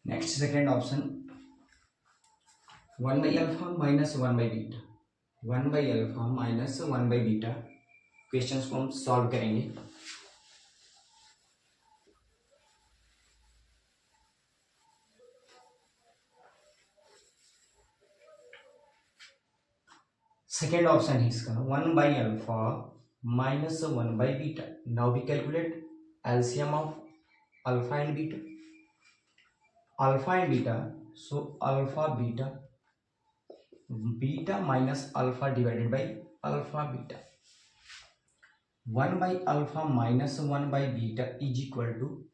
Next, second option, 1 by alpha minus 1 by beta. 1 by alpha minus 1 by beta questions को हम solve करेंगे. Second option है इसका 1 by alpha minus 1 by beta. Now we calculate LCM of alpha and beta. Alpha and beta, so alpha beta, beta minus alpha divided by alpha beta. 1 by alpha minus 1 by beta is equal to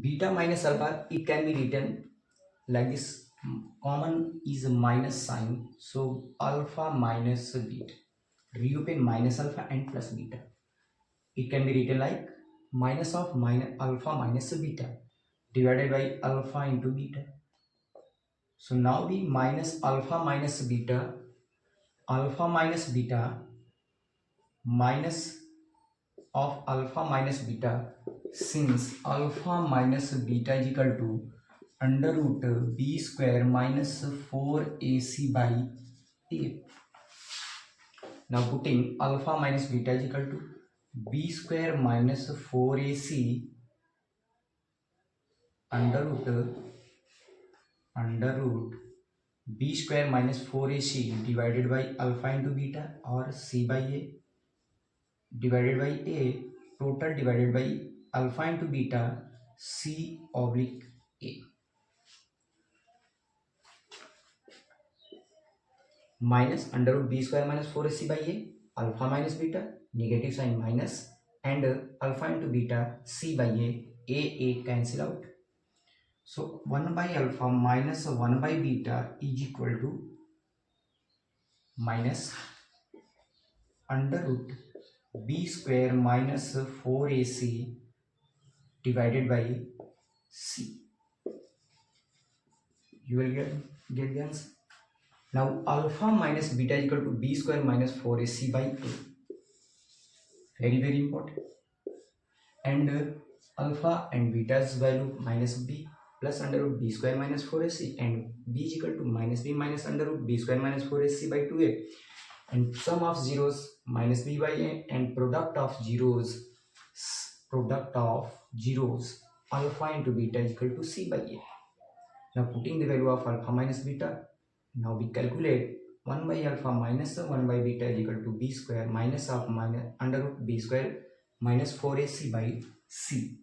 beta minus alpha. It can be written like this. Common is minus sign, so alpha minus beta. Reopen minus alpha and plus beta. It can be written like minus of minus alpha minus beta divided by alpha into beta. So now we minus alpha minus beta, alpha minus beta minus of alpha minus beta, since alpha minus beta is equal to under root b square minus 4ac by a. Now putting alpha minus beta is equal to b square minus 4ac under root b square minus 4ac divided by alpha into beta, or c by a divided by a, total divided by alpha into beta, c oblique a, minus under root b square minus 4ac by a, alpha minus beta, negative sign minus, and alpha into beta, c by a cancel out. So 1 by alpha minus 1 by beta is equal to minus under root b square minus 4ac divided by c. You will get the answer. Now alpha minus beta is equal to b square minus 4ac by a. Very important. And alpha and beta's value minus b plus under root b square minus 4ac, and b is equal to minus b minus under root b square minus 4ac by 2a, and sum of zeros minus b by a, and product of zeros alpha into beta is equal to c by a. Now putting the value of alpha minus beta, now we calculate 1 by alpha minus 1 by beta is equal to b square minus of minus under root b square minus 4ac by c.